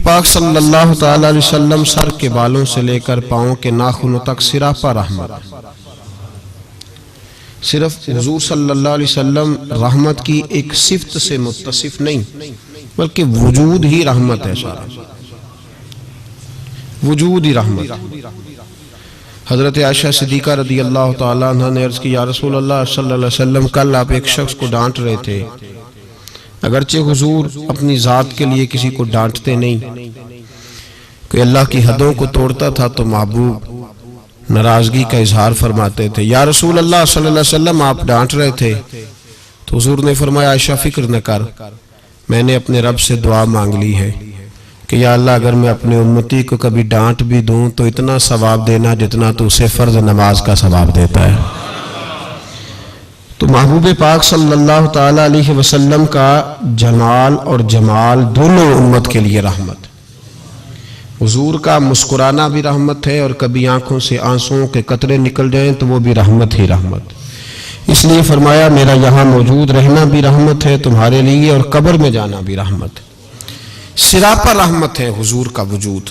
पाक सल्लल्लाहु ताला अलैहि वसल्लम सर के बालों से लेकर पाँव के नाखूनों तक सिरापा रहमत। सिर्फ हुजूर सल्लल्लाहु अलैहि वसल्लम रहमत की एक सिफ्त से मुत्तसिफ नहीं, बल्कि वजूद ही रहमत है। सारा वजूद ही रहमत। हजरत आयशा सिद्दीका रदी अल्लाह ताला अन्हा ने अर्ज की, या रसूल अल्लाह सल्लल्लाहु अलैहि वसल्लम, कल आप एक शख्स को डांट रहे थे। अगरचे हुजूर अपनी ज़ात के लिए किसी को डांटते नहीं, कोई अल्लाह की हदों को तोड़ता था तो महबूब नाराजगी का इजहार फरमाते थे। या रसूल अल्लाह सल्लल्लाहु अलैहि वसल्लम, आप डांट रहे थे। तो हुजूर ने फरमाया, आयशा फिक्र न कर, मैंने अपने रब से दुआ मांग ली है कि या अल्लाह, अगर मैं अपने उम्मती को कभी डांट भी दूं तो इतना सवाब देना जितना तो उसे फर्ज नमाज का सवाब देता है। तो महबूब पाक सल्लल्लाहु ताला अलैहि वसल्लम का जमाल और जमाल दोनों उम्मत के लिए रहमत। हुजूर का मुस्कुराना भी रहमत है, और कभी आंखों से आंसुओं के कतरे निकल जाएं तो वो भी रहमत ही रहमत। इसलिए फरमाया, मेरा यहाँ मौजूद रहना भी रहमत है तुम्हारे लिए, और कब्र में जाना भी रहमत है। सिरापा रहमत है हुजूर का वजूद।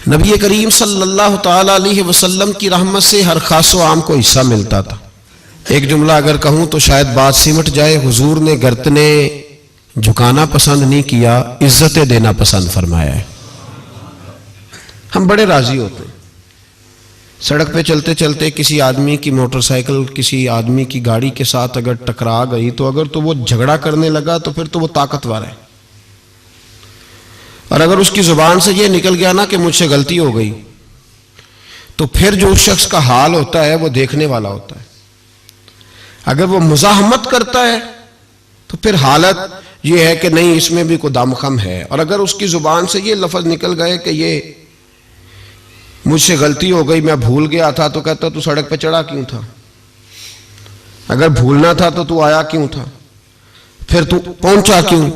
नबी करीम सल्लल्लाहु ताला अलैहि वसल्लम की रहमत से हर खासो आम को हिस्सा मिलता था। एक जुमला अगर कहूं तो शायद बात सिमट जाए, हुजूर ने गर्दने झुकाना पसंद नहीं किया, इज्जतें देना पसंद फरमाया है। हम बड़े राजी होते हैं सड़क पे चलते चलते किसी आदमी की मोटरसाइकिल किसी आदमी की गाड़ी के साथ अगर टकरा गई, तो अगर तो वो झगड़ा करने लगा तो फिर तो वो ताकतवर है, और अगर उसकी जुबान से ये निकल गया ना कि मुझसे गलती हो गई, तो फिर जो उस शख्स का हाल होता है वो देखने वाला होता है। अगर वो मुज़ाहमत करता है तो फिर हालत ये है कि नहीं, इसमें भी कोई दमखम है। और अगर उसकी जुबान से ये लफ्ज निकल गए कि ये मुझसे गलती हो गई, मैं भूल गया था, तो कहता तू सड़क पे चढ़ा क्यों था? अगर भूलना था तो तू आया क्यों था? फिर तू पहुंचा क्यों?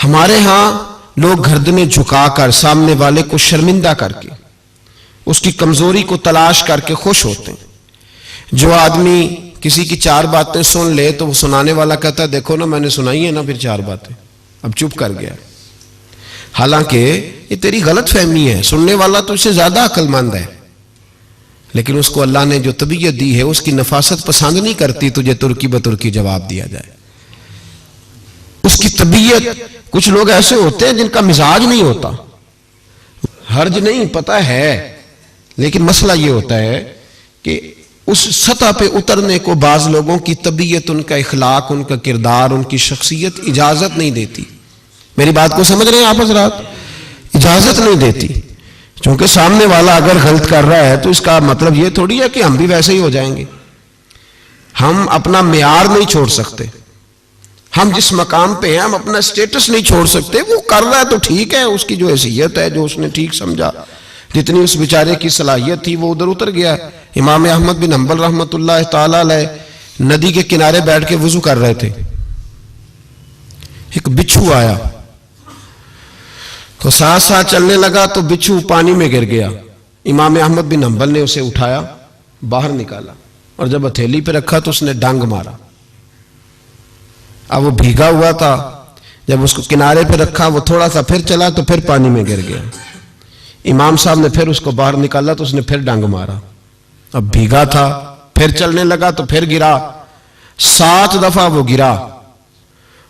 हमारे यहां लोग गर्दनें झुकाकर सामने वाले को शर्मिंदा करके उसकी कमजोरी को तलाश करके खुश होते हैं। जो आदमी किसी की चार बातें सुन ले तो वो सुनाने वाला कहता है, देखो ना मैंने सुनाई है ना फिर चार बातें, अब चुप कर गया। हालांकि ये तेरी गलत फहमी है, सुनने वाला तो इससे ज्यादा अक्लमंद है, लेकिन उसको अल्लाह ने जो तबीयत दी है उसकी नफासत पसंद नहीं करती तुझे तुर्की बतुर्की जवाब दिया जाए। उसकी तबीयत, कुछ लोग ऐसे होते हैं जिनका मिजाज नहीं होता, हर्ज नहीं पता है, लेकिन मसला ये होता है कि उस सतह पे उतरने को बाज लोगों की तबीयत, उनका इखलाक, उनका किरदार, उनकी शख्सियत इजाजत नहीं देती। मेरी बात को समझ रहे हैं आप हजरात? इजाजत नहीं देती, क्योंकि सामने वाला अगर गलत कर रहा है तो इसका मतलब ये थोड़ी है कि हम भी वैसे ही हो जाएंगे। हम अपना मेयार नहीं छोड़ सकते, हम जिस मकाम पे हैं हम अपना स्टेटस नहीं छोड़ सकते। वो कर रहा है तो ठीक है, उसकी जो हैसियत है, जो उसने ठीक समझा, जितनी उस बेचारे की सलाहियत थी वो उधर उतर गया। इमाम अहमद बिन हंबल रहमतुल्लाह ताला अलैह नदी के किनारे बैठ के वुजू कर रहे थे। एक बिच्छू आया तो साथ साथ चलने लगा तो बिच्छू पानी में गिर गया। इमाम अहमद बिन हंबल ने उसे उठाया, बाहर निकाला, और जब हथेली पे रखा तो उसने डंग मारा। अब वो भीगा हुआ था, जब उसको किनारे पे रखा वो थोड़ा सा फिर चला तो फिर पानी में गिर गया। इमाम साहब ने फिर उसको बाहर निकाला तो उसने फिर डंग मारा। अब भीगा था, फिर चलने लगा तो फिर गिरा। 7 दफा वो गिरा,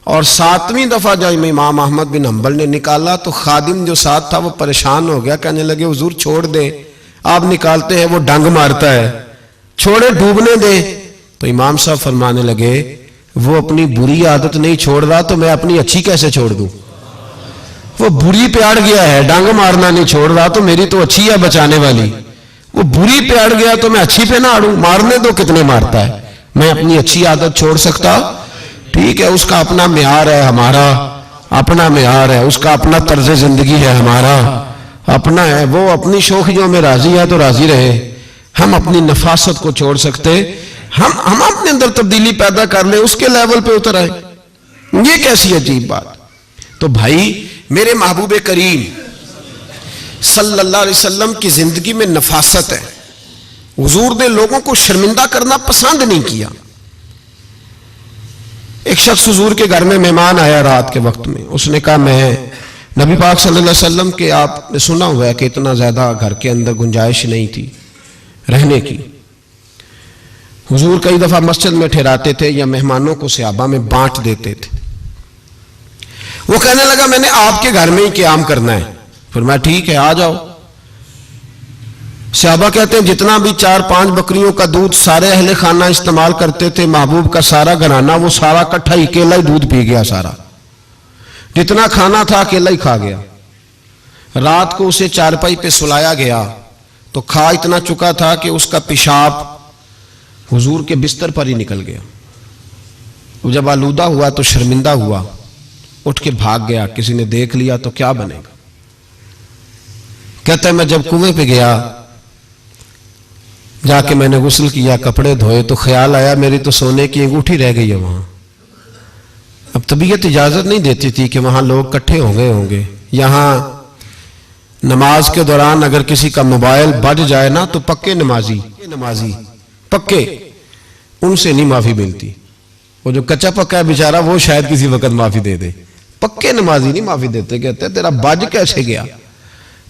और 7वीं दफा जब इमाम अहमद बिन हंबल ने निकाला तो खादिम जो साथ था वो परेशान हो गया, कहने लगे हुजूर छोड़ दे, आप निकालते हैं वो डंग मारता है, छोड़े डूबने दे। तो इमाम साहब फरमाने लगे, वो अपनी बुरी आदत नहीं छोड़ रहा तो मैं अपनी अच्छी कैसे छोड़ दूं? वो बुरी पे अड़ गया है, डंग मारना नहीं छोड़ रहा तो मेरी तो अच्छी है बचाने वाली। वो बुरी पे अड़ गया तो मैं अच्छी पे ना अड़ूं, मारने दो, कितने मारता है, मैं अपनी अच्छी आदत छोड़ सकता? ठीक है, उसका अपना मेयार है, हमारा अपना मेयार है, उसका अपना तर्ज जिंदगी है, हमारा अपना है। वो अपनी शौखियों में राजी है तो राजी रहे, हम अपनी नफासत को छोड़ सकते? हम अपने अंदर तब्दीली पैदा कर ले, उसके लेवल पे उतर आए, ये कैसी अजीब बात। तो भाई मेरे महबूब करीम सल्लल्लाहु अलैहि वसल्लम की जिंदगी में नफासत है। हुजूर ने लोगों को शर्मिंदा करना पसंद नहीं किया। एक शख्स हुजूर के घर में मेहमान आया रात के वक्त में, उसने कहा मैं नबी पाक सल्लल्लाहु अलैहि वसल्लम के आपने सुना हुआ है कि इतना ज्यादा घर के अंदर गुंजाइश नहीं थी रहने की। हुजूर कई दफा मस्जिद में ठहराते थे या मेहमानों को सहाबा में बांट देते थे। वो कहने लगा मैंने आपके घर में ही क़याम करना है। फिर मैं ठीक है आ जाओ। सहाबा कहते हैं जितना भी 4-5 बकरियों का दूध सारे अहले खाना इस्तेमाल करते थे, महबूब का सारा घराना वो सारा इकट्ठा ही अकेला ही दूध पी गया। सारा जितना खाना था अकेला ही खा गया। रात को उसे चारपाई पे सुलाया गया तो खा इतना चुका था कि उसका पेशाब हुजूर के बिस्तर पर ही निकल गया। वो जब आलूदा हुआ तो शर्मिंदा हुआ, उठ के भाग गया। किसी ने देख लिया तो क्या बनेगा। कहता है मैं जब कुएं पे गया, जाके मैंने गुस्ल किया, कपड़े धोए तो ख्याल आया मेरी तो सोने की अंगूठी रह गई है वहां। अब तबीयत इजाजत नहीं देती थी कि वहां लोग इकट्ठे हो गए होंगे। यहां नमाज के दौरान अगर किसी का मोबाइल बज जाए ना तो पक्के नमाजी पक्के उनसे नहीं माफी मिलती। वो जो कच्चा पक्का है बेचारा वो शायद किसी वक्त माफी दे दे, पक्के नमाजी नहीं माफी देते। कहते तेरा बज कैसे गया,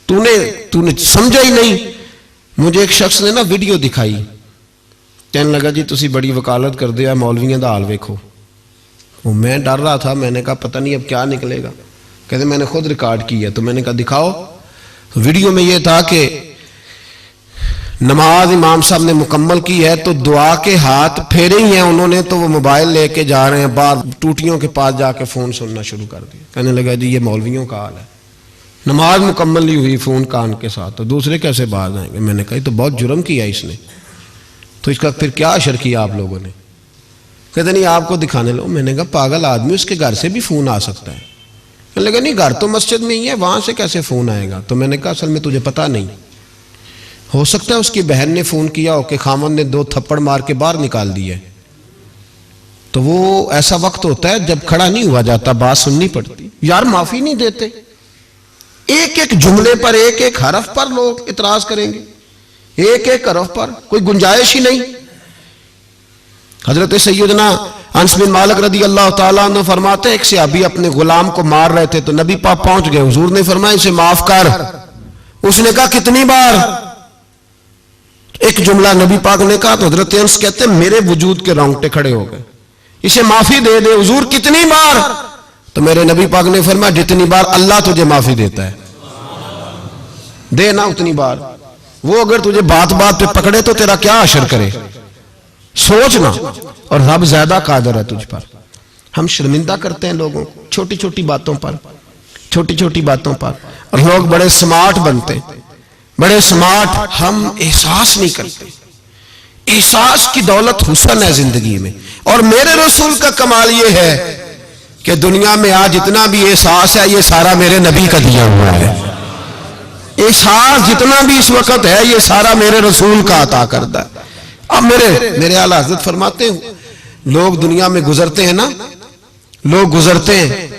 तूने समझा ही नहीं। मुझे एक शख्स ने ना वीडियो दिखाई, कहने लगा जी तुसी बड़ी वकालत कर दिया मौलवियों का हाल वेखो। वो मैं डर रहा था, मैंने कहा पता नहीं अब क्या निकलेगा। कहते मैंने खुद रिकॉर्ड की है। तो मैंने कहा दिखाओ। वीडियो में यह था कि नमाज इमाम साहब ने मुकम्मल की है तो दुआ के हाथ फेरे ही हैं उन्होंने, तो वो मोबाइल लेके जा रहे हैं बाहर, टूटियों के पास जाके फोन सुनना शुरू कर दिया। कहने लगा जी ये मौलवियों का हाल है, नमाज मुकम्मल नहीं हुई फोन कान के साथ, तो दूसरे कैसे बाहर जाएंगे। मैंने कहा तो बहुत जुर्म किया इसने, तो इसका फिर क्या असर किया आप लोगों ने। कहते नहीं आपको दिखाने लो। मैंने कहा पागल आदमी, उसके घर से भी फोन आ सकता है। कहने लगा नहीं घर तो मस्जिद में ही है, वहां से कैसे फोन आएगा। तो मैंने कहा असल में तुझे पता नहीं, हो सकता है उसकी बहन ने फोन किया हो कि खामन ने 2 थप्पड़ मार के बाहर निकाल दिए। तो वो ऐसा वक्त होता है जब खड़ा नहीं हुआ जाता, बात सुननी पड़ती। यार माफी नहीं देते, एक एक जुमले पर एक एक हरफ पर लोग इतराज करेंगे, एक एक हरफ पर कोई गुंजाइश ही नहीं। हजरत सैयदना अनस बिन मालिक रदी अल्लाह ताला अन्हु फरमाते हैं एक सहाबी अपने गुलाम को मार रहे थे तो नबी पाक पहुंच गए। हुजूर ने फरमाया इसे माफ कर। उसने कहा कितनी बार, एक जुमला नबी पाक ने कहा तो हजरत अनस कहते हैं मेरे वजूद के रोंगटे खड़े हो गए। इसे माफी दे दे। हुजूर कितनी बार, तो मेरे नबी पाक ने फरमाया जितनी बार अल्लाह तुझे माफी देता है दे ना उतनी बार। वो अगर तुझे बात बात पे पकड़े तो तेरा क्या असर करे, सोचना। और रब ज्यादा कादर है तुझ पर। हम शर्मिंदा करते हैं लोगों को छोटी छोटी बातों पर, छोटी छोटी बातों पर, और लोग बड़े स्मार्ट बनते, बड़े स्मार्ट। हम एहसास नहीं करते। एहसास की दौलत हुस्न है जिंदगी में। और मेरे रसूल का कमाल यह है कि दुनिया में आज जितना भी एहसास है ये सारा मेरे नबी का दिया हुआ है। एहसास जितना भी इस वक्त है ये सारा मेरे रसूल का अता करता है। अब मेरे आला हज़रत फरमाते हैं लोग दुनिया में गुजरते हैं ना, लोग गुजरते हैं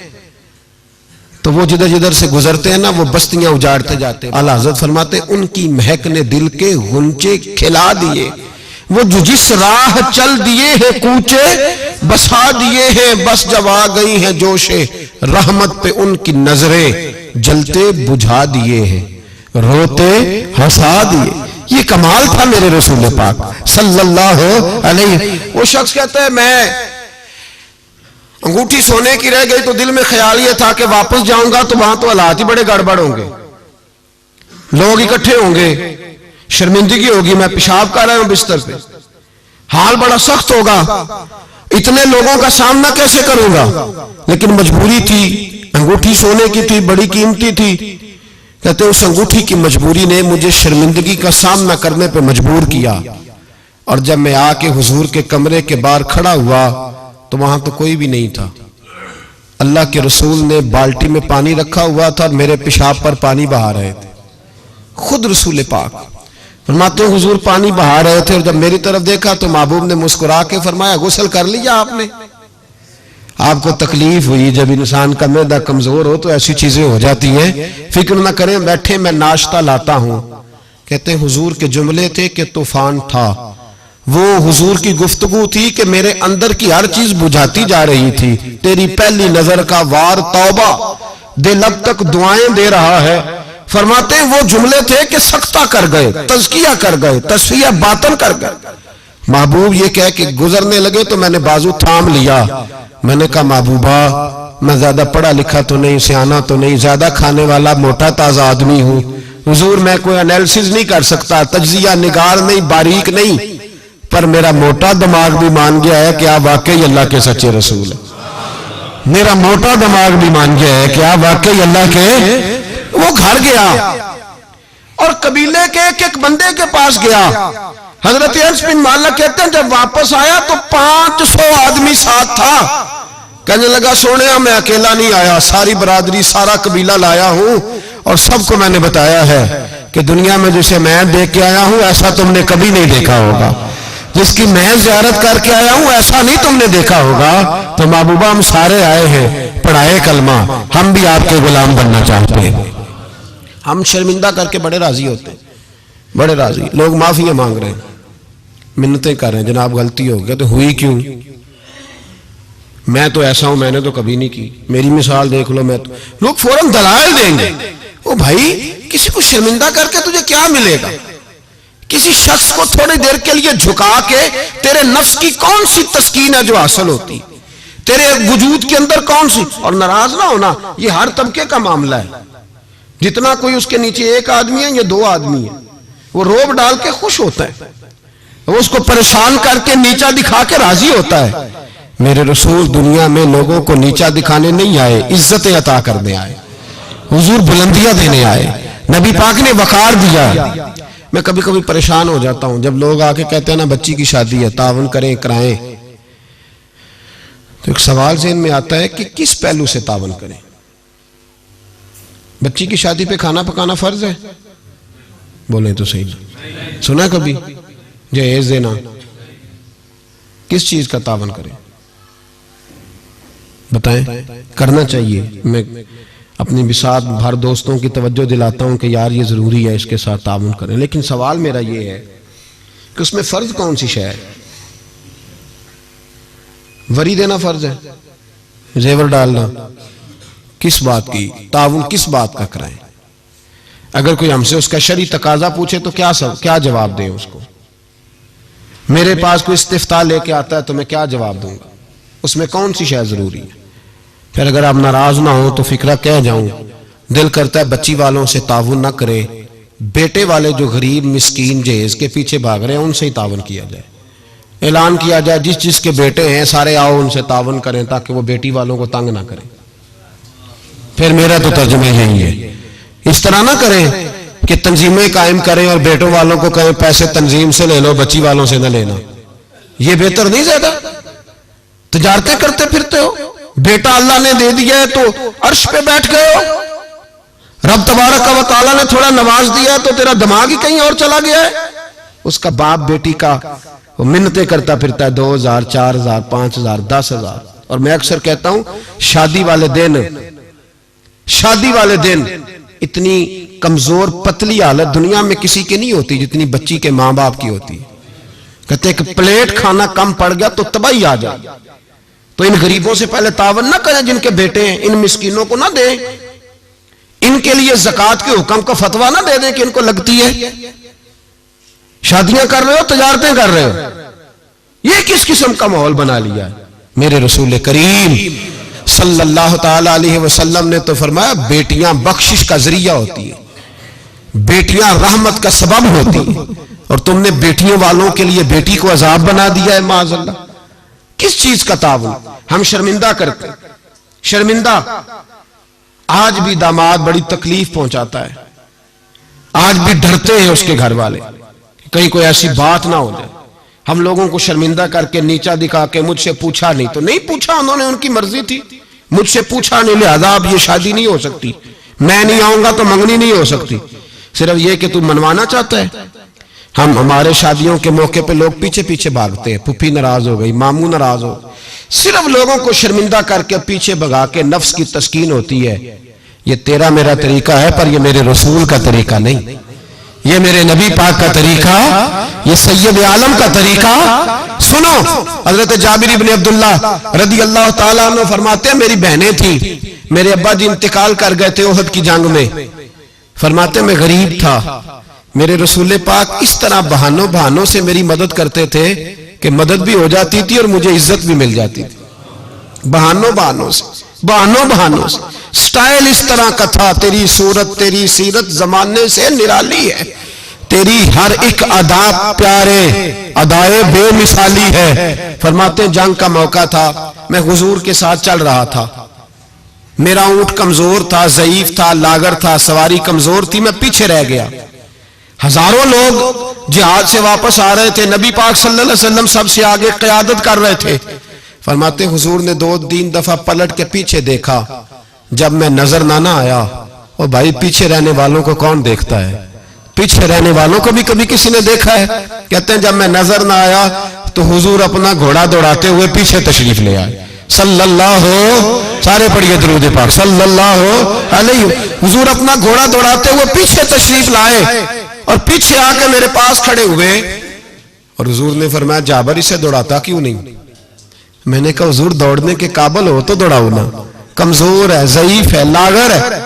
तो वो जिधर जिधर से गुजरते हैं ना वो बस्तियां उजाड़ते जाते हैं। आला हज़रत फरमाते हैं उनकी महक ने दिल के गुंचे खिला दिए, वो जो जिस राह चल दिए हैं कूचे बसा दिए हैं, बस जब आ गई हैं जोशे रहमत पे उनकी नजरें जलते बुझा दिए हैं, रोते हंसा दिए। ये कमाल था मेरे रसूल पाक सल्लल्लाहु अलैहि। वो शख्स कहता है मैं अंगूठी सोने की रह गई तो दिल में ख्याल ये था कि वापस जाऊंगा तो वहां तो हालात ही बड़े गड़बड़ होंगे, लोग इकट्ठे होंगे, शर्मिंदगी होगी, मैं पेशाब कर रहा हूं बिस्तर पे, हाल बड़ा सख्त होगा, इतने लोगों का सामना कैसे करूंगा। लेकिन मजबूरी थी, अंगूठी सोने की थी, बड़ी कीमती थी। कहते उस अंगूठी की मजबूरी ने मुझे शर्मिंदगी का सामना करने पे मजबूर किया। और जब मैं आके हुजूर के कमरे के बाहर खड़ा हुआ तो वहां तो कोई भी नहीं था। अल्लाह के रसूल ने बाल्टी में पानी रखा हुआ था और मेरे पेशाब पर पानी बहा रहे थे। खुद रसूल पाक फरमाते हुजूर पानी बहा रहे थे और जब मेरी तरफ देखा तो महबूब ने मुस्कुरा के फरमाया गुस्ल कर लिया आपने। आपको तकलीफ हुई, जब इंसान का मैदा कमजोर हो तो ऐसी चीजें हो जाती हैं, फिक्र ना करें, बैठे मैं नाश्ता लाता हूं। कहते हैं हुजूर के जुमले थे कि तूफान था, वो हुजूर की गुफ्तगू थी कि मेरे अंदर की हर चीज बुझाती जा रही थी। तेरी पहली नजर का वार तौबा, दिल अब तक दुआएं दे रहा है। फरमाते हैं वो जुमले थे कि सख्ता कर गए, तज़किया कर गए, तस्फिया बातन कर गए। महबूब ये कह के गुजरने लगे तो मैंने बाजू थाम लिया। मैंने कहा महबूबा, मैं ज्यादा पढ़ा लिखा तो नहीं, सियाना तो नहीं, ज्यादा खाने वाला मोटा ताजा आदमी हूं। हुजूर मैं कोई एनालिसिस नहीं कर सकता, तज्जिया निगार नहीं, बारीक नहीं, पर मेरा मोटा दिमाग भी मान गया है कि आप वाकई अल्लाह के सच्चे रसूल हैं। मेरा मोटा दिमाग भी मान गया है कि आप वाकई अल्लाह के। वो घर गया और कबीले के एक बंदे के पास गया। हजरत अनस बिन मालिक कहते हैं जब वापस आया तो 500 आदमी साथ था। कहने लगा सोने मैं अकेला नहीं आया, सारी बरादरी सारा कबीला लाया हूं और सबको मैंने बताया है कि दुनिया में जिसे मैं देख के आया हूं ऐसा तुमने कभी नहीं देखा होगा, जिसकी मैं ज़ियारत करके आया हूं ऐसा नहीं तुमने देखा होगा। तो महबूबा हम सारे आए हैं पढ़ाए कलमा, हम भी आपके गुलाम बनना चाहते हैं। हम शर्मिंदा करके बड़े राजी होते हैं, बड़े राजी। लोग माफिया मांग रहे हैं, मिन्नतें कर रहे हैं, जनाब गलती हो गई। तो हुई क्यों? मैं तो ऐसा हूं, मैंने तो कभी नहीं की, मेरी मिसाल देख लो। मैं तो लोग फौरन दलाल देंगे। ओ भाई, किसी को शर्मिंदा करके तुझे क्या मिलेगा? किसी शख्स को थोड़ी देर के लिए झुका के तेरे नफ्स की कौन सी तस्कीन है जो हासिल होती, तेरे वजूद के अंदर कौन सी? और नाराज ना होना, ये हर तबके का मामला है। जितना कोई उसके नीचे एक आदमी है या 2 आदमी है, वो रोब डाल के खुश होता है, वो उसको परेशान करके नीचा दिखा के राजी होता है। मेरे रसूल दुनिया में लोगों को नीचा दिखाने नहीं आए, इज्जतें अता करने आए, हुजूर बुलंदियां देने आए, नबी पाक ने वकार दिया। मैं कभी कभी परेशान हो जाता हूं जब लोग आके कहते हैं ना बच्ची की शादी है, तावन करें कराएं, तो एक सवाल ज़हन में आता है कि किस पहलू से तावन करें? बच्ची की शादी पे खाना पकाना फर्ज है? बोले तो सही ना। सुना कभी जहेज देना? किस चीज का तावन करें बताएं? करना चाहिए। मैं अपनी बिसात भर दोस्तों की तवज्जो दिलाता हूं कि यार ये जरूरी है, इसके साथ तावन करें। लेकिन सवाल मेरा ये है कि उसमें फर्ज कौन सी शय है? वरी देना फर्ज है, जेवर डालना किस बात की? ताउन किस बात का कराएं? अगर कोई हमसे उसका शरई तकाजा पूछे तो क्या जवाब दें उसको? मेरे पास कोई इस्तिफ्ता लेके आता है तो मैं क्या जवाब दूंगा? उसमें कौन सी शय जरूरी है? फिर अगर आप नाराज ना हो तो फिक्रा कह जाऊं, दिल करता है बच्ची वालों से ताउन ना करे, बेटे वाले जो गरीब मिस्कीन जहेज के पीछे भाग रहे हैं उनसे ही तावन किया जाए। ऐलान किया जाए जिस जिसके बेटे हैं सारे आओ उनसे तावन करें ताकि वो बेटी वालों को तंग ना करें। फिर मेरा तो तर्जुमा यही है। इस तरह ना करें कि तंजीमें कायम करें और बेटों वालों को कहें पैसे तंजीम से ले लो, बच्ची वालों से ना लेना। ये बेहतर नहीं? ज्यादा तजारतें करते फिरते हो, बेटा अल्लाह ने दे दिया है तो अर्श पे बैठ गए हो, रब तबारक व तआला ने थोड़ा नवाज दिया है तो तेरा दिमाग ही कहीं और चला गया है। उसका बाप बेटी का वो मिन्नतें करता फिरता है 2000, 4000, 5000, 10,000। और मैं अक्सर कहता हूं शादी वाले दिन इतनी कमजोर पतली हालत दुनिया में किसी की नहीं होती जितनी बच्ची के मां बाप की होती। कहते एक प्लेट खाना कम पड़ गया तो तबाही आ जाए। तो इन गरीबों से पहले तावन ना करें जिनके बेटे हैं, इन मिस्कीनों को ना दें, इनके लिए ज़कात के हुक्म का फतवा ना दे दें कि इनको लगती है। शादियां कर रहे हो, तजारतें कर रहे हो, ये किस किस्म का माहौल बना लिया है? मेरे रसूल करीम सल्लल्लाहु ताला अलैहि वसल्लम ने तो फरमाया बेटियां बख्शिश का जरिया होती है, बेटियां रहमत का सबब होती है, और तुमने बेटियों वालों के लिए बेटी को अजाब बना दिया है माज़अल्लाह। किस चीज का तावन? हम शर्मिंदा करते, शर्मिंदा। आज भी दामाद बड़ी तकलीफ पहुंचाता है, आज भी डरते हैं उसके घर वाले कहीं कोई ऐसी बात ना हो जाए। हम लोगों को शर्मिंदा करके नीचा दिखा के मुझसे पूछा नहीं तो नहीं पूछा, उन्होंने उनकी मर्जी थी, मुझसे पूछा नहीं लिहाजा अब ये शादी नहीं हो सकती, मैं नहीं आऊंगा तो मंगनी नहीं हो सकती। सिर्फ ये कि तू मनवाना चाहता है। हम हमारे शादियों के मौके पे लोग पीछे पीछे भागते हैं, फूफी नाराज हो गई, मामू नाराज हो, सिर्फ लोगों को शर्मिंदा करके पीछे भगा के नफ्स की तस्कीन होती है। ये तेरा मेरा तरीका है पर ये मेरे रसूल का तरीका नहीं, ये मेरे नबी पाक का तरीका, ये सैयद आलम का तरीका सुनो, हजरत जाबिर इब्न अब्दुल्ला रदी अल्लाह ताला अन्हु फरमाते हैं मेरी बहनें थी, मेरे अब्बा जी इंतकाल कर गए थे ओहद की जंग में। फरमाते मैं गरीब था, मेरे रसूल पाक इस तरह बहानों से मेरी मदद करते थे कि मदद भी हो जाती थी और मुझे इज्जत भी मिल जाती थी। बहानों से स्टाइल इस तरह का था। तेरी सूरत तेरी सीरत जमाने से निराली है, तेरी हर एक अदा प्यारे अदाए बेमिसाली है। फरमाते जंग का मौका था, मैं हुजूर के साथ चल रहा था, मेरा ऊंट कमजोर था, ज़ईफ था, लागर था, सवारी कमजोर थी, मैं पीछे रह गया। हजारों लोग जिहाद से वापस आ रहे थे, नबी पाक सल्लल्लाहु अलैहि वसल्लम सबसे आगे क़यादत कर रहे थे। फरमाते हुजूर ने 2-3 दफा पलट के पीछे देखा, जब मैं नजर ना आया। और भाई पीछे रहने वालों को कौन देखता है? पीछे रहने वालों को भी कभी किसी ने देखा है? कहते हैं जब मैं नजर ना आया तो हुजूर अपना घोड़ा दौड़ाते हुए पीछे तशरीफ ले आए। सल्लल्लाहु, सारे पढ़िए दुरूद पाक, सल्लल्लाहु अलैहि। हुजूर अपना घोड़ा दौड़ाते हुए पीछे तशरीफ लाए और पीछे आके मेरे पास खड़े हुए और हुजूर ने फरमाया जाबर इसे दौड़ाता क्यों नहीं? मैंने कहा हुजूर दौड़ने के काबिल हो तो दौड़ाओ ना, कमजोर है, ज़ईफ है, लागर है।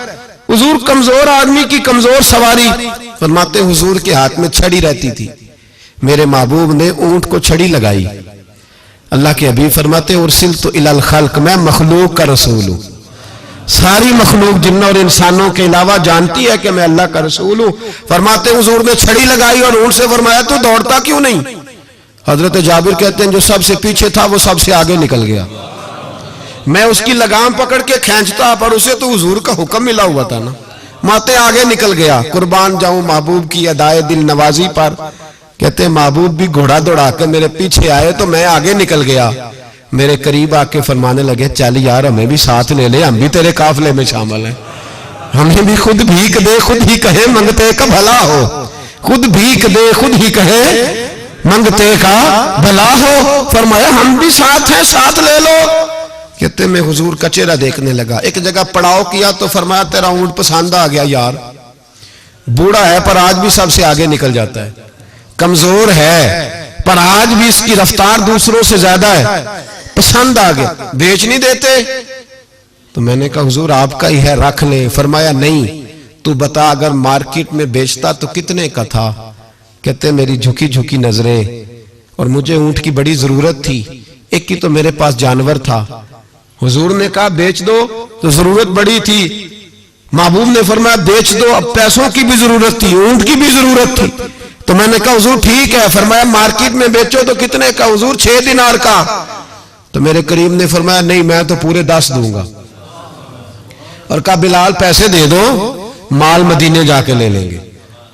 हुजूर कमजोर आदमी की कमजोर सवारी। फरमाते हुजूर के हाथ में छड़ी रहती थी, मेरे महबूब ने ऊंट को छड़ी लगाई। अल्लाह के हबीब फरमाते उरसिल तो इलल खल्क, मैं मखलूक का रसूल हूं। सारी मखलूक जिन्नों और इंसानों के अलावा जानती है कि मैं अल्लाह का रसूल हूं। फरमाते हुजूर ने छड़ी लगाई और ऊंट से फरमाया तू दौड़ता क्यों नहीं? हजरत जाबिर कहते हैं जो सबसे पीछे था वो सबसे आगे निकल गया। मैं उसकी लगाम पकड़ के खींचता, पर उसे तो हुजूर का हुक्म मिला हुआ था ना। माते आगे निकल गया। कुर्बान जाऊं महबूब की अदाए दिल नवाजी पर। कहते हैं महबूब भी घोड़ा दौड़ा कर मेरे पीछे आए तो मैं आगे निकल गया। मेरे करीब आके फरमाने लगे चल यार हमें भी साथ ले ले, हम भी तेरे काफले में शामिल हैं, हमें भी खुद भीख दे, खुद ही कहे मंगते का भला हो। खुद भीख दे, खुद ही कहे मंगते का भला हो। फरमाया हम भी साथ हैं, साथ ले लो। कहते मैं हुजूर का चेहरा देखने लगा। एक जगह पड़ाव किया तो फरमाया तेरा ऊंट पसंद आ गया यार, बूढ़ा है पर आज भी सबसे आगे निकल जाता है, कमजोर है पर आज भी इसकी रफ्तार दूसरों से ज्यादा है, पसंद आ गया, बेच नहीं देते? तो मैंने कहा हुजूर आपका ही है, रख ले। फरमाया नहीं, तू बता अगर मार्केट में बेचता तो कितने का था? कहते मेरी झुकी झुकी नजरें और मुझे ऊंट की बड़ी जरूरत थी, एक ही तो मेरे पास जानवर था। हुजूर ने कहा बेच दो, तो जरूरत बड़ी थी। महबूब ने फरमाया बेच दो, अब पैसों की भी जरूरत थी, ऊंट की भी जरूरत थी। तो मैंने कहा हुजूर ठीक है। फरमाया मार्केट में बेचो तो कितने का? हुजूर 6 दिनार का। तो मेरे करीब ने फरमाया नहीं मैं तो पूरे 10 दूंगा। और कहा बिलाल पैसे दे दो, माल मदीने जाके ले लेंगे।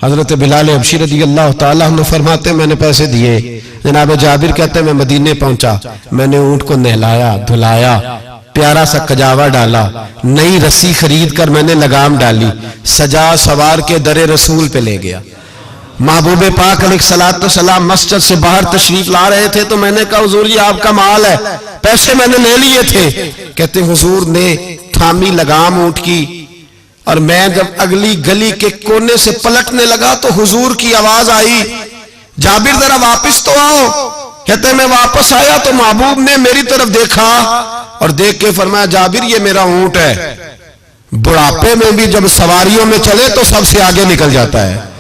हजरत बिलाल हबशी रज़ी अल्लाह ताला अन्हु फरमाते मैंने पैसे दिए। जनाब जाबिर कहते मैं मदीने पहुंचा, मैंने ऊंट को नहलाया धुलाया, प्यारा सा कजावा डाला, नई रस्सी खरीद कर मैंने लगाम डाली, सजा सवार के दरे रसूल पे ले गया। महबूब पाक अलैहिस्सलाम मस्जिद से बाहर तशरीफ ला रहे थे तो मैंने कहा हुजूर जी आपका माल है, पैसे मैंने ले लिए थे। कहते हुजूर ने थामी लगाम ऊंट की और मैं जब अगली गली के कोने से पलटने लगा तो हुजूर की आवाज आई जाबिर जरा वापस तो आओ। कहते मैं वापस आया तो महबूब ने मेरी तरफ देखा और देख के फरमाया जाबिर ये मेरा ऊंट है, बुढ़ापे में भी जब सवारियों में चले तो सबसे आगे निकल जाता है,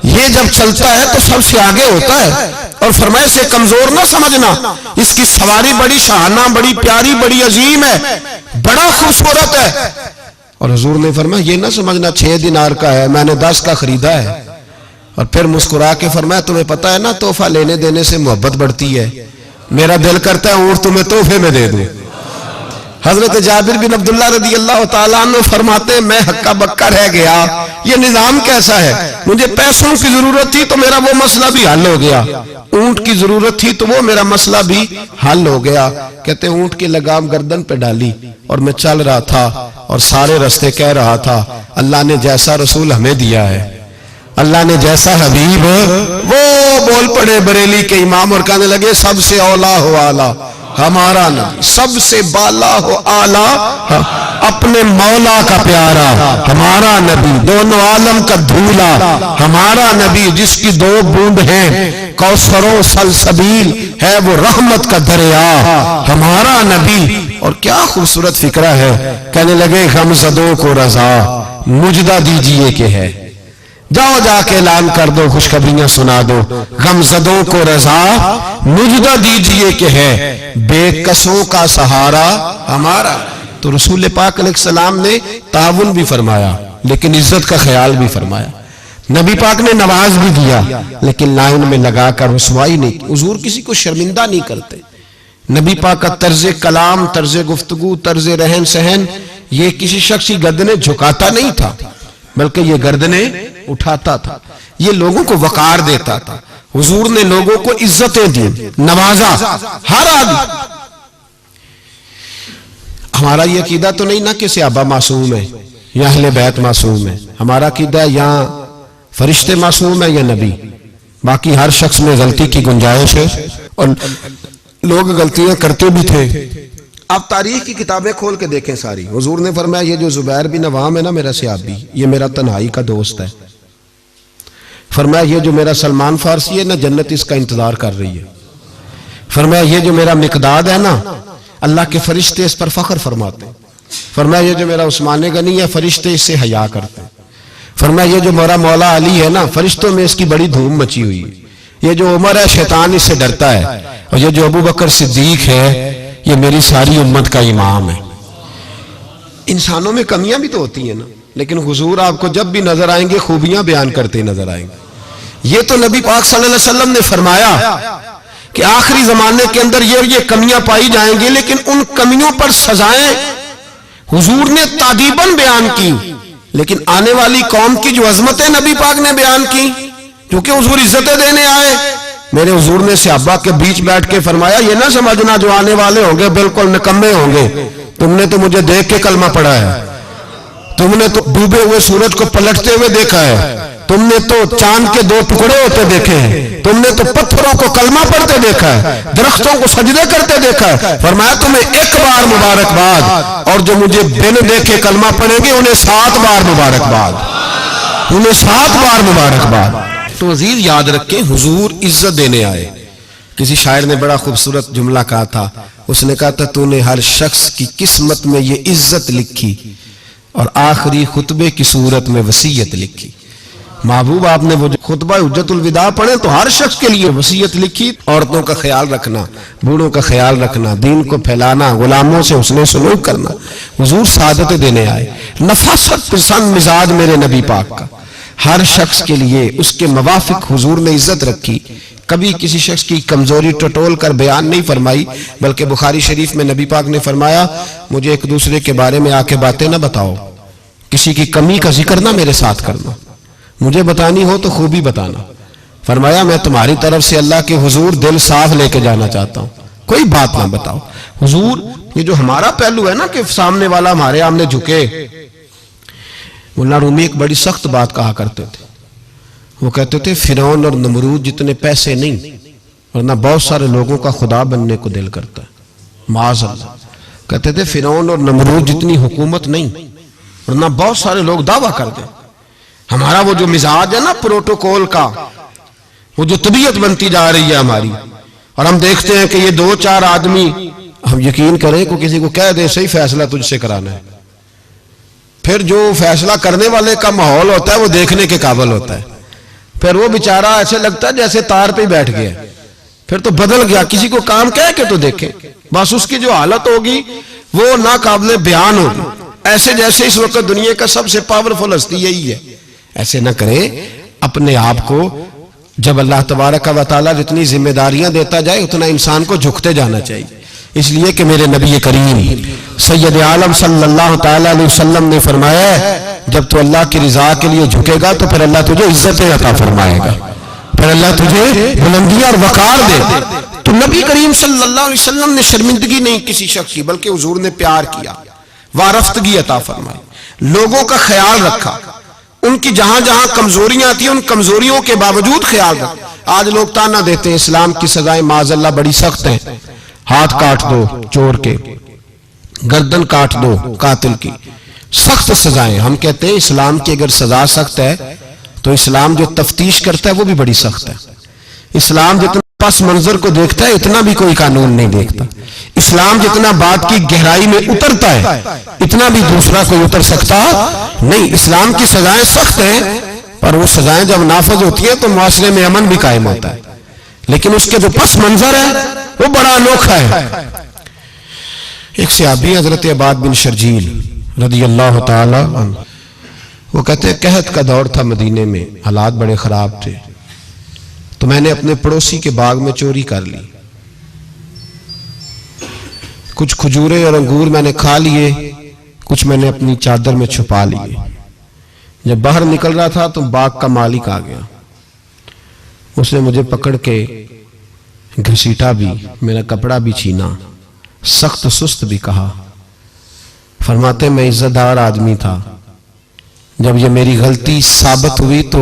ये जब चलता है तो सबसे आगे होता है। और फरमाए से कमजोर ना समझना, इसकी सवारी बड़ी शाहाना, बड़ी प्यारी, बड़ी अजीम है, बड़ा खूबसूरत है। और हुजूर ने फरमाया ये ना समझना 6 दिनार का है, मैंने 10 का खरीदा है। और फिर मुस्कुरा के फरमाया तुम्हें पता है ना तोहफा लेने देने से मोहब्बत बढ़ती है, मेरा दिल करता है ऊंट तुम्हें तोहफे में दे दूं। हजरत जाबिर बिन अब्दुल्ला रज़ी अल्लाह ताला अन्हु फरमाते मैं हक्का बक्का रह गया, ये निजाम कैसा है? मुझे पैसों की जरूरत थी तो मेरा वो मसला भी हल हो गया, ऊंट की जरूरत थी तो वो मेरा मसला भी हल हो गया। कहते ऊंट की लगाम गर्दन पे डाली और मैं चल रहा था और सारे रास्ते कह रहा था अल्लाह ने जैसा रसूल हमें दिया है, अल्लाह ने जैसा हबीब, वो बोल पड़े बरेली के इमाम और कहने लगे सबसे औला हो आला हमारा नबी, सबसे बाला हो आला अपने मौला का प्यारा हमारा नबी, दोनों आलम का धूला हमारा नबी, जिसकी 2 बूंद हैं कौसरो सलसबील है वो रहमत का दरिया हमारा नबी। और क्या खूबसूरत फिक्रा है, कहने लगे गमज़दों को रजा मुजदा दीजिए के है, जाओ जाके ऐलान कर दो, खुशखबरियां सुना दो, गमज़दों को रजा मुजदा दीजिए के है, बेकसों का सहारा हमारा। तो रसूल पाक अलैहिस्सलाम ने ताउन भी फरमाया लेकिन इज्जत का ख्याल भी फरमाया। नबी पाक ने नवाज भी दिया लेकिन लाइन में लगाकर रुसवाई नहीं। हुजूर किसी को शर्मिंदा नहीं करते। नबी पाक का तर्ज कलाम, तर्ज गुफ्तगू, तर्ज रहन सहन ये किसी शख्स की गर्दनें झुकाता नहीं था बल्कि ये गर्दनें उठाता था, ये लोगों को वकार देता था। हुजूर ने लोगों को इज्जतें दी, नवाजा हर आदमी। हमारा ये अकीदा तो नहीं ना कि सहाबा मासूम है या अहले बैत मासूम है। हमारा अकीदा या फरिश्ते मासूम है या नबी। बाकी हर शख्स में गलती की गुंजाइश है और लोग गलतियां करते भी थे। आप तारीख की किताबें खोल के देखें सारी। हुजूर ने फरमाया ये जो जुबैर बिन अवाम है ना मेरा सहाबी, ये मेरा तन्हाई का दोस्त है। फरमाया ये जो मेरा सलमान फारसी है ना जन्नत इसका इंतजार कर रही है। फरमाया ये जो मेरा मिकदाद है ना अल्लाह के फरिश्ते इस पर फख्र फरमाते हैं। फरमाया ये जो मेरा उस्मान गनी है फरिश्ते इससे हया करते हैं। फरमाया ये जो मेरा मौला अली है ना फरिश्तों में इसकी बड़ी धूम मची हुई है। ये जो उमर है शैतान इससे डरता है और ये जो अबू बकर सिद्दीक है ये मेरी सारी उम्मत का इमाम है। इंसानों में कमियां भी तो होती हैं ना, लेकिन हुजूर आपको जब भी नजर आएंगे खूबियां बयान करते नजर आएंगे। ये तो नबी पाक सल्लल्लाहु अलैहि वसल्लम ने फरमाया कि आखिरी जमाने के अंदर ये कमियां पाई जाएंगी, लेकिन उन कमियों पर सजाएं हुजूर ने तादीबन बयान की। लेकिन आने वाली कौम की जो अजमतें नबी पाक ने बयान की, क्योंकि हुजूर इज्जतें देने आए। मेरे हुजूर ने सहाबा के बीच बैठ के फरमाया ये ना समझना जो आने वाले होंगे बिल्कुल निकम्मे होंगे। तुमने तो मुझे देख के कलमा पढ़ा है, तुमने तो डूबे हुए सूरज को पलटते हुए देखा है, तुमने तो चांद के दो टुकड़े होते देखे हैं, तुमने तो पत्थरों को कलमा पढ़ते देखा है, दरख्तों को सजदे करते देखा है। फरमाया तुम्हें एक बार मुबारकबाद, और जो मुझे बिन देखे कलमा पढ़ेंगे उन्हें 7 बार मुबारकबाद, उन्हें 7 बार मुबारकबाद। तो अजीज याद रखें हुजूर इज्जत देने आए। किसी शायर ने बड़ा खूबसूरत जुमला कहा था, उसने कहा था तूने हर शख्स की किस्मत में ये इज्जत लिखी और आखिरी खुतबे की सूरत में वसीयत लिखी। महबूब आपने वो जो खुतबा हुज्जतुल विदा पढ़े तो हर शख्स के लिए वसीयत लिखी, औरतों का ख्याल रखना, बूढ़ों का ख्याल रखना, दीन को फैलाना, गुलामों से हुस्न सलूक करना। हुजूर सादतें देने आए। नफासत पसंद मिजाज मेरे नबी पाक का, हर शख्स के लिए उसके मवाफिक हुजूर ने इज्जत रखी। कभी किसी शख्स की कमजोरी टटोल कर बयान नहीं फरमाई, बल्कि बुखारी शरीफ में नबी पाक ने फरमाया मुझे एक दूसरे के बारे में आके बातें ना बताओ, किसी की कमी का जिक्र ना मेरे साथ करना, मुझे बतानी हो तो खूबी बताना। फरमाया मैं तुम्हारी तरफ से अल्लाह के हुजूर दिल साफ लेके जाना चाहता हूं, कोई बात ना बताओ। हुजूर ये जो हमारा पहलू है ना कि सामने वाला हमारे आमने झुके, मुल्ला रूमी एक बड़ी सख्त बात कहा करते थे। वो कहते थे फिरौन और नमरूद जितने पैसे नहीं, वरना बहुत सारे लोगों का खुदा बनने को दिल करता है। माज़अल्लाह कहते थे फिरौन और नमरूद जितनी हुकूमत नहीं, वरना बहुत सारे लोग दावा करते। हमारा वो जो मिजाज है ना प्रोटोकॉल का, वो जो तबीयत बनती जा रही है हमारी, और हम देखते हैं कि ये 2-4 आदमी, हम यकीन करें को किसी को कह दे सही फैसला तुझसे कराना है, फिर जो फैसला करने वाले का माहौल होता है वो देखने के काबिल होता है। फिर वो बेचारा ऐसे लगता है जैसे तार पे बैठ गया, फिर तो बदल गया। किसी को काम कह के तो देखे, बस उसकी जो हालत होगी वो नाकाबिले बयान होगी, ऐसे जैसे इस वक्त दुनिया का सबसे पावरफुल हस्ती यही है। ऐसे ना करें अपने आप को। जब अल्लाह तबारक व तआला जितनी जिम्मेदारियां देता जाए उतना इंसान को झुकते जाना चाहिए। इसलिए कि मेरे नबी करीम सैयद आलम सल्लल्लाहु तआला अलैहि वसल्लम ने फरमाया जब तू अल्लाह की रिजा के लिए झुकेगा तो फिर अल्लाह तुझे इज्जतें अता फरमाएगा, फिर अल्लाह तुझे बुलंदियां और वकार दे। तो नबी करीम सल्लल्लाहु अलैहि वसल्लम ने शर्मिंदगी नहीं किसी शख्स की, बल्कि हुजूर ने प्यार किया, वारफ्तगी अता फरमाई, लोगों का ख्याल रखा, उनकी जहां जहां कमजोरियां थी उन कमजोरियों के बावजूद ख्याल रखा। आज लोग ताना देते हैं इस्लाम की सजाएं माज़अल्लाह बड़ी सख्त हैं, हाथ काट दो चोर के, गर्दन काट दो कातिल की, सख्त सजाएं। हम कहते हैं इस्लाम की अगर सजा सख्त है तो इस्लाम जो तफ्तीश करता है वो भी बड़ी सख्त है। इस्लाम जितना पस मंजर को देखता है इतना भी कोई कानून नहीं देखता। इस्लाम जितना बात की गहराई में उतरता है इतना भी दूसरा कोई उतर सकता नहीं। इस्लाम की सजाएं सख्त हैं, पर वो सजाएं जब नाफज होती है तो मुआशरे में अमन भी कायम होता है, लेकिन उसके जो पस मंजर है वो बड़ा अनोखा है। एक सहाबी हजरत अबाद बिन शर्जील रदी अल्लाह ताला अन्हु, वो कहते हैं कहत का दौर था मदीने में, हालात बड़े खराब थे, तो मैंने अपने पड़ोसी के बाग में चोरी कर ली। कुछ खजूरें और अंगूर मैंने खा लिए, कुछ मैंने अपनी चादर में छुपा लिए। जब बाहर निकल रहा था तो बाग का मालिक आ गया, उसने मुझे पकड़ के घसीटा भी, मेरा कपड़ा भी छीना, सख्त सुस्त भी कहा। फरमाते मैं इज्जतदार आदमी था, जब ये मेरी गलती साबित हुई तो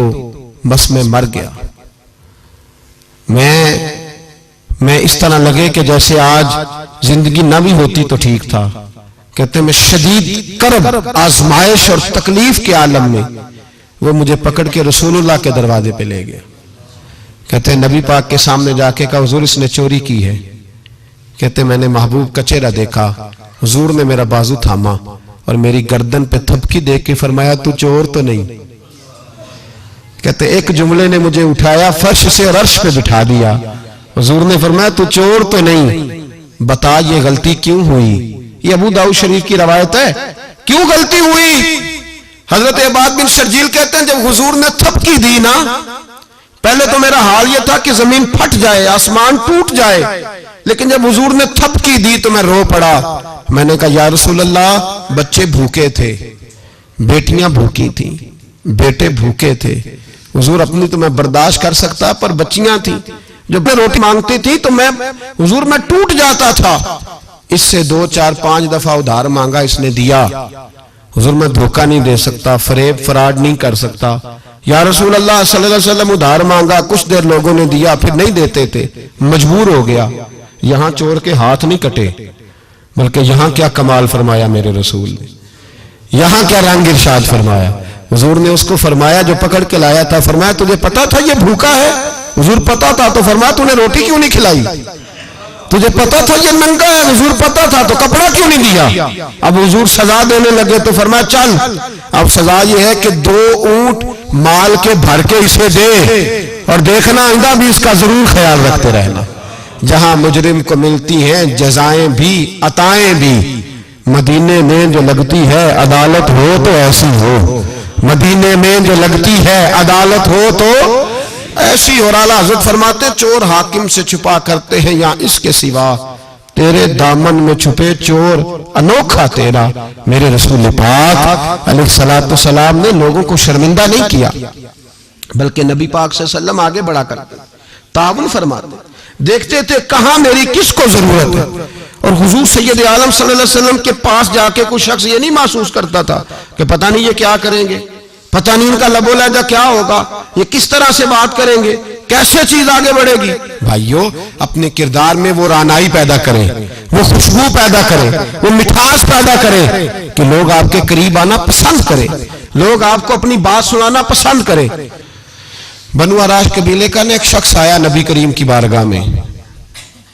बस मैं मर गया। मैं इस तरह लगे कि जैसे आज जिंदगी ना भी होती तो ठीक था। कहते मैं शदीद कर्ब, आजमाइश और तकलीफ के आलम में वो मुझे पकड़ के रसूलुल्लाह के दरवाजे पे ले गया। कहते नबी पाक के सामने जाके कहा हुजूर इसने चोरी की है। कहते मैंने महबूब का चेहरा देखा, हुजूर ने मेरा बाजू थामा और मेरी गर्दन पे थपकी दे के फरमाया तू चोर तो नहीं। कहते एक जुमले ने मुझे उठाया फर्श से और अर्श पे बिठा दिया। हुजूर ने फरमाया तू चोर तो नहीं, बता ये गलती क्यों हुई। ये अबू दाऊद शरीफ की रवायत है। क्यों गलती हुई? हजरत अबाद बिन शर्जील कहते हैं जब हुजूर ने थपकी दी ना, पहले तो मेरा हाल यह था कि जमीन फट जाए, आसमान टूट जाए, लेकिन जब हुजूर ने थपकी दी तो मैं रो पड़ा। मैंने कहा या रसूल अल्लाह बच्चे भूखे थे, बेटियां भूखी थी, बेटे भूखे थे। हुजूर अपनी तो मैं बर्दाश्त कर सकता, पर बच्चियां थी जो मैं रोटी मांगती थी तो मैं हुजूर मैं टूट जाता था। इससे 2 4 5 दफा उधार मांगा, इसने दिया। हुजूर मैं धोखा नहीं दे सकता, फरेब फराड नहीं कर सकता। या रसूल अल्लाह सल्लल्लाहु अलैहि वसल्लम उधार मांगा, कुछ देर लोगों ने दिया, फिर नहीं देते थे, मजबूर हो गया। यहां चोर के हाथ नहीं कटे, बल्कि यहां क्या कमाल फरमाया मेरे रसूल ने, यहां क्या रंग इरशाद फरमाया। हुजूर ने उसको फरमाया जो पकड़ के लाया था, फरमाया तुझे पता था ये भूखा है? हुजूर पता था। तो फरमाया तूने रोटी क्यों नहीं खिलाई? तुझे पता था ये नंगा है? हुजूर पता था। तो कपड़ा क्यों नहीं दिया? अब हुजूर सजा देने लगे तो फरमाया चल अब सजा ये है कि 2 ऊंट माल के भर के इसे दे, और देखना आइंदा भी इसका जरूर ख्याल रखते रहना। जहां मुजरिम को मिलती हैं जजाएं भी अताएं भी, मदीने में जो लगती है अदालत हो तो ऐसी हो, मदीने में जो लगती है अदालत हो तो ऐसी। और आला हज़रत फरमाते जब हाकिम से छुपा करते हैं या इसके सिवा, तेरे दामन में छुपे चोर अनोखा तेरा। मेरे रसूल पाक अलैहिस्सलातु सलाम ने लोगों को शर्मिंदा नहीं किया, बल्कि नबी पाक सल्लल्लाहु आगे बढ़ा करते ताउन फरमाते, देखते थे कहां मेरी किसको जरूरत है। और हुजूर सैयद आलम सल्लल्लाहु अलैहि वसल्लम के पास जाके कोई शख्स ये नहीं महसूस करता था कि पता नहीं ये क्या करेंगे, पता नहीं इनका लबो लहजा क्या होगा, ये किस तरह से बात करेंगे, कैसे चीज आगे बढ़ेगी। भाइयों अपने किरदार में वो रानाई पैदा करें, वो खुशबू पैदा करें, वो मिठास पैदा करें कि लोग आपके करीब आना पसंद करें, लोग आपको अपनी बात सुनाना पसंद करें। बनु आराश कबीले का एक शख्स आया नबी करीम की बारगाह में।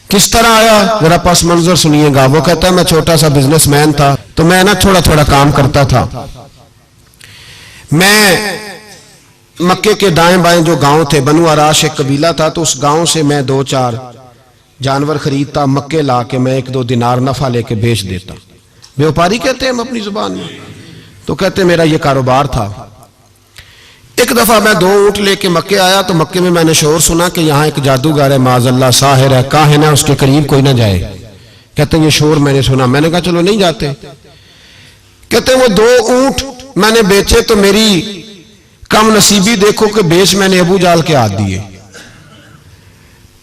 किस तरह आया जरा पस मंजर सुनिएगा। वो कहता है मैं छोटा सा बिजनेसमैन था, तो मैं ना थोड़ा थोड़ा काम करता था। मैं मक्के के दाएं बाएं जो गांव थे, बनु आराश एक कबीला था, तो उस गांव से मैं 2 4 जानवर खरीदता, मक्के ला के मैं 1 2 दिनार नफा लेके बेच देता। व्यापारी कहते हैं हम अपनी जुबान में। तो कहते मेरा ये कारोबार था। एक दफा मैं 2 ऊंट लेके मक्के आया, तो मक्के में मैंने शोर सुना कि यहाँ एक जादूगर है, माज़अल्लाह साहिर है, काहिन है, उसके करीब कोई ना जाए। कहते ये शोर मैंने सुना। मैंने कहा चलो नहीं जाते। कहते वो 2 ऊंट मैंने बेचे तो मेरी कम नसीबी देखो कि बेच मैंने अबू जाल के हाथ दिए।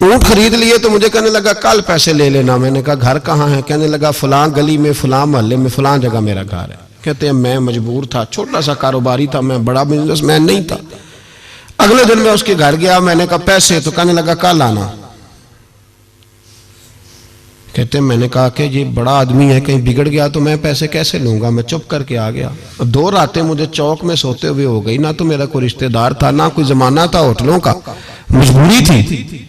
ऊंट खरीद लिए तो मुझे कहने लगा कल पैसे ले लेना। मैंने कहा घर कहाँ है? कहने लगा फलां गली में, फलां मोहल्ले में, फलां जगह मेरा घर है। कहते हैं मैं मजबूर था, छोटा सा कारोबारी था, मैं बड़ा बिजनेसमैन नहीं था। अगले दिन मैं उसके घर गया, मैंने कहा पैसे, तो कहने लगा कल आना। कहते मैंने कहा कि ये बड़ा आदमी है, कहीं बिगड़ गया तो मैं पैसे कैसे लूंगा। मैं चुप करके आ गया। 2 रातें मुझे चौक में सोते हुए हो गई। ना तो मेरा कोई रिश्तेदार था, ना कोई जमाना था होटलों का, मजबूरी थी।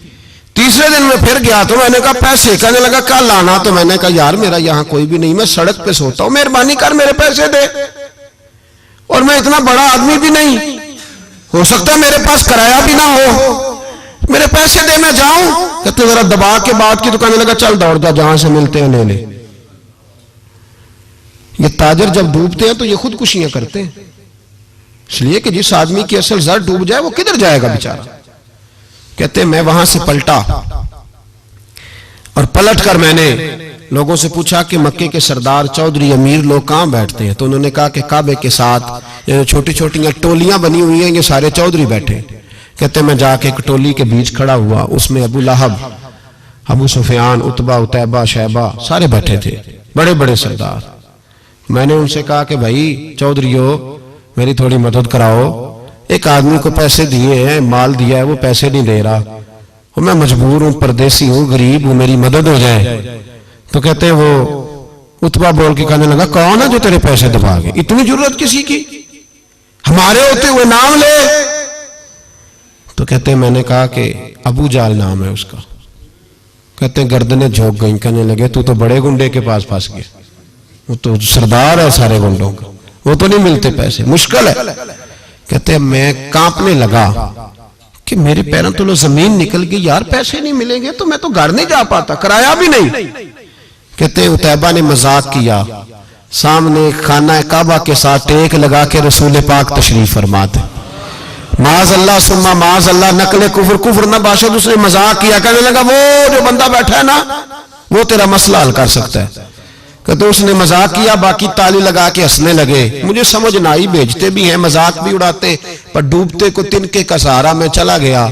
तीसरे दिन मैं फिर गया तो मैंने कहा पैसे, कहने लगा कल आना। तो मैंने कहा यार मेरा यहां कोई भी नहीं, मैं सड़क पे सोता हूं, मेहरबानी कर मेरे पैसे दे, और मैं इतना बड़ा आदमी भी नहीं, हो सकता है मेरे पास किराया भी ना हो, मेरे पैसे दे मैं जाऊं। कहते जरा दबा के बात की तो कहने लगा चल दौड़ जा, जहां से मिलते हैं ले ले। ये ताजर जब डूबते हैं तो ये खुदकुशियां करते हैं, इसलिए कि जिस आदमी की असल जर डूब जाए वो किधर जाएगा बेचारा। कहते मैं वहां से पलटा और पलट कर मैंने लोगों से पूछा कि मक्के के सरदार चौधरी अमीर लोग कहां बैठते हैं। तो उन्होंने कहा कि काबे के साथ ये छोटी छोटी टोलियां बनी हुई हैं, ये सारे चौधरी बैठे। कहते मैं जाके एक टोली के बीच खड़ा हुआ, उसमें अबू लहब, अबू सुफियान, उतबा, उतैबा, शैबा सारे बैठे थे, बड़े बड़े सरदार। मैंने उनसे कहा कि भाई चौधरीओ मेरी थोड़ी मदद कराओ, एक आदमी को पैसे दिए हैं, माल दिया है, वो पैसे नहीं दे रहा, और मैं मजबूर हूं, परदेसी हूं, गरीब हूं, मेरी मदद हो जाए। तो कहते वो उतबा बोल के कहने लगा कौन है जो तेरे पैसे दबा गए, इतनी जरूरत किसी की, हमारे होते हुए नाम ले। तो कहते मैंने कहा कि अबू जाल नाम है उसका। कहते गर्दनें झोंक गई, कहने लगे तू तो बड़े गुंडे के पास फंस गया, वो तो सरदार है सारे गुंडों का, वो तो नहीं मिलते पैसे, मुश्किल है। कहते मैं कांपने लगा कि मेरे पैरों तो जमीन निकल गई, यार पैसे नहीं मिलेंगे तो मैं तो घर नहीं जा पाता, किराया भी नहीं। कहते उतैबा ने मजाक किया, सामने खाना काबा के साथ टेक लगा के रसूल पाक तशरीफ फरमाते, माज अल्लाह सुम्मा माज अल्लाह, नकले कुफर, कुफर ना बाशद, उसने मजाक किया, कहने लगा वो जो बंदा बैठा है ना वो तेरा मसला हल कर सकता है। कहते उसने मजाक किया, बाकी ताली लगा के हंसने लगे। मुझे समझ ना आई, भेजते भी हैं, मजाक भी उड़ाते, पर डूबते को तिनके का सहारा मैं चला गया।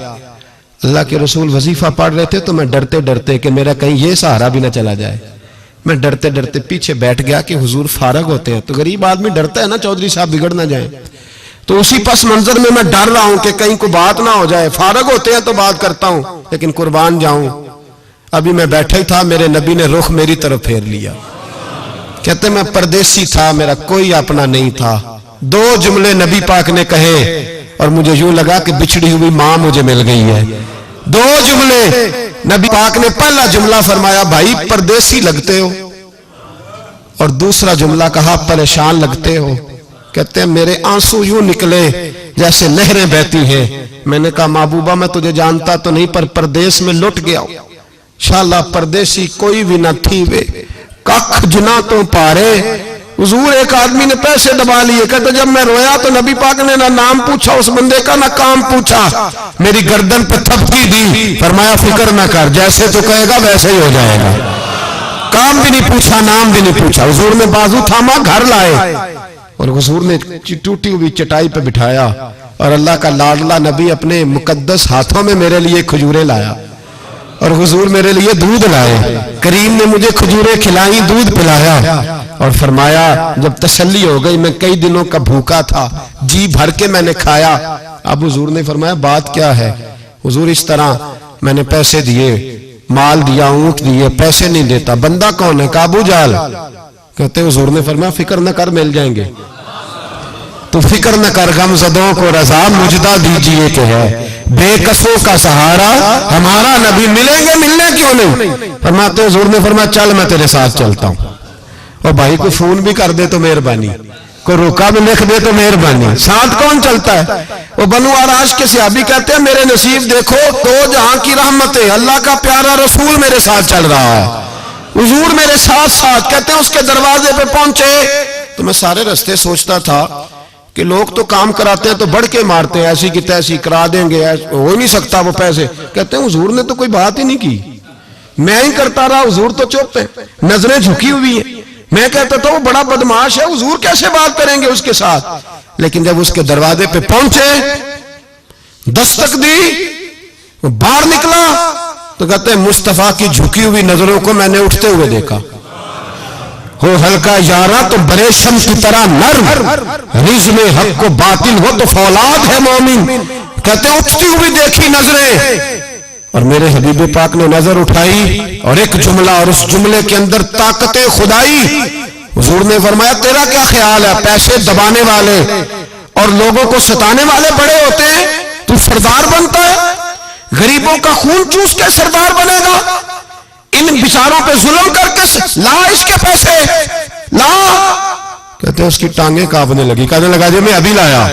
अल्लाह के रसूल वजीफा पढ़ रहे थे तो मैं डरते डरते कि मेरा कहीं ये सहारा भी ना चला जाए, मैं डरते डरते पीछे बैठ गया कि हुजूर फारग होते हैं। तो गरीब आदमी डरता है ना चौधरी साहब बिगड़ ना जाए, तो उसी पस मंजर में मैं डर रहा हूं कि कहीं को बात ना हो जाए, फारग होते हैं तो बात करता हूं, लेकिन कुर्बान जाऊं। अभी मैं बैठा ही था, मेरे नबी ने रुख मेरी तरफ फेर लिया। कहते मैं परदेसी था, मेरा कोई अपना नहीं था। दो जुमले नबी पाक ने कहे और मुझे यूं लगा कि बिछड़ी हुई मां मुझे मिल गई है। दो जुमले नबी पाक ने, पहला जुमला फरमाया भाई परदेसी लगते हो, और दूसरा जुमला कहा परेशान लगते हो। कहते हैं मेरे आंसू यूं निकले जैसे नहरें बहती हैं। मैंने कहा महबूबा मैं तुझे जानता तो नहीं, पर परदेश में लुट गया हूं। शाला परदेसी कोई भी ना थी वे, कख जुना तो पारे। हुजूर एक आदमी ने पैसे दबा लिए, कहते जब मैं रोया तो नबी पाक ने ना नाम पूछा उस बंदे का, ना काम पूछा, मेरी गर्दन पे थपकी दी, फरमाया फिक्र ना कर, जैसे तो कहेगा वैसे ही हो जाएगा। काम भी नहीं पूछा, नाम भी नहीं पूछा, हुजूर ने बाजू थामा, घर लाए, और हुजूर ने टूटी हुई चटाई पे बिठाया, और अल्लाह का लाडला नबी अपने मुकद्दस हाथों में मेरे लिए खजूरें लाया, और हुजूर मेरे लिए दूध लाए। करीम ने मुझे खजूरें खिलाई, दूध पिलाया, और फरमाया जब तसल्ली हो गई, मैं कई दिनों का भूखा था, जी भर के मैंने खाया। अब हुजूर ने फरमाया बात क्या है। हुजूर इस तरह मैंने पैसे दिए, माल दिया, ऊंट दिए, पैसे नहीं देता, बंदा कौन है? काबू जाल। कहते हुजूर ने फरमाया फिक्र न कर, मिल जाएंगे। तो फिक्र न कर, गमज़दों को रजा मुजदा दीजिए कि है बेकसों का सहारा हमारा नबी, मिलेंगे, मिलने क्यों नहीं। फरमाते हुजूर ने फरमाया चल मैं तेरे साथ चलता हूं, और भाई को फोन भी कर दे तो मेहरबानी, को रोका भी लिख दे तो मेहरबानी। साथ कौन चलता है? वो बनु आराश के सहाबी कहते हैं मेरे नसीब देखो, दो जहां की रहमतें, अल्लाह का प्यारा रसूल मेरे साथ चल रहा है, हुजूर मेरे साथ साथ। कहते हैं उसके दरवाजे पे पहुंचे तो मैं सारे रास्ते सोचता था कि लोग तो काम कराते हैं तो बढ़ के मारते हैं, ऐसी की तैसी करा देंगे, हो ही नहीं सकता वो पैसे। कहते हैं हुजूर ने तो कोई बात ही नहीं की, मैं ही करता रहा, हुजूर तो चुप है, नजरें झुकी हुई है। मैं कहता था वो बड़ा बदमाश है, हुजूर कैसे बात करेंगे उसके साथ। लेकिन जब उसके दरवाजे पे पहुंचे, दस्तक दी, वो बाहर निकला, तो कहते हैं मुस्तफा की झुकी हुई नजरों को मैंने उठते हुए देखा। हो हल्का यारा तो बड़े शम्स की तरह नर्म, रिज़ में हक को बातिल हो तो फौलाद है मोमिन। कहते उठती हुई देखी नजरें, और मेरे हबीब पाक ने नजर उठाई और एक जुमला, और उस जुमले के अंदर ताकत खुदाई। हुजूर ने फरमाया तेरा क्या ख्याल है, पैसे दबाने वाले और लोगों को सताने वाले बड़े होते हैं, तू सरदार बनता है। गरीबों का खून चूस के सरदार बनेगा, इन बेचारों पे जुल्म करके ला इसके पैसे ला। कहते हैं उसकी टांगे कांपने लगी, कहने लगा जी मैं अभी लाया।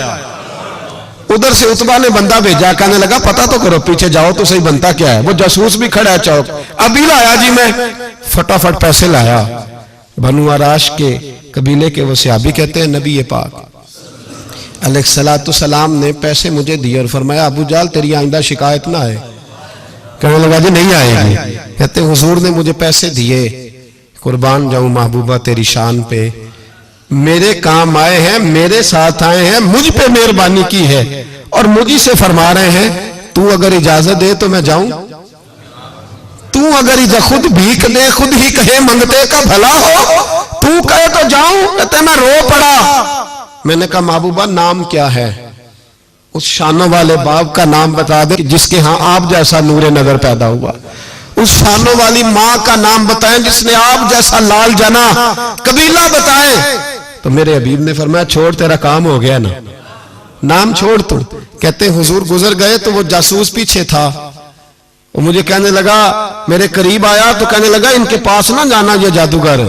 उधर से उतबा ने बंदा भेजा, कहने लगा पता तो करो, पीछे जाओ तो सही बनता क्या है। वो जासूस भी खड़ा है चौक, अभी लाया जी मैं, फटाफट पैसे लाया। बनु आराश के कबीले के वो सहाबी कहते हैं नबी पाक अलैहिस्सलाम ने पैसे मुझे दिए और फरमाया अबू जाल तेरी आइंदा शिकायत ना आए। कहने लगा जी नहीं आएगी। कहते हुजूर ने मुझे पैसे दिए, कुर्बान जाऊं महबूबा तेरी शान पे, मेरे काम आए हैं, मेरे साथ आए हैं, मुझ पे मेहरबानी की है और मुझी से फरमा रहे हैं तू अगर इजाजत दे तो मैं जाऊं, तू अगर खुद भीख दे, खुद ही कहे मंगते का भला हो, तू कहे तो जाऊं। कहते मैं रो पड़ा। मैंने कहा महबूबा नाम क्या है? उस शानों वाले बाप का नाम बता दे जिसके यहां आप जैसा नूरे नजर पैदा हुआ। उस शानों वाली मां का नाम बताएं जिसने आप जैसा लाल जना। कबीला बताएं। तो मेरे हबीब ने फरमाया छोड़ तेरा काम हो गया ना, नाम छोड़ तू। कहते हुजूर गुजर गए तो वो जासूस पीछे था, वो मुझे कहने लगा, मेरे करीब आया तो कहने लगा इनके पास ना जाना, ये जादूगर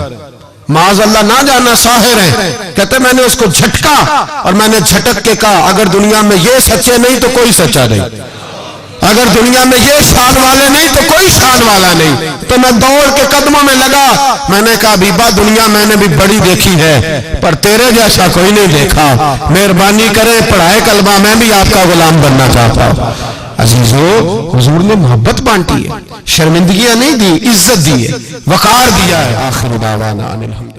माज अल्लाह ना जाना, साहिर है। कहते मैंने उसको झटका और मैंने झटक के कहा अगर दुनिया में ये सच्चे नहीं तो कोई सच्चा नहीं, अगर दुनिया में ये शान वाले नहीं तो कोई शान वाला नहीं। तो मैं दौड़ के कदमों में लगा, मैंने कहा बीबा दुनिया मैंने भी बड़ी देखी है पर तेरे जैसा कोई नहीं देखा, मेहरबानी करे पढ़ाए कलमा, मैं भी आपका गुलाम बनना चाहता हूं। अजीजों हुजूर ने मोहब्बत बांटी है, शर्मिंदगियां नहीं दी, इज्जत दी है, वकार दिया है। आखिर दावाना अनिल हम्दुलिल्लाह।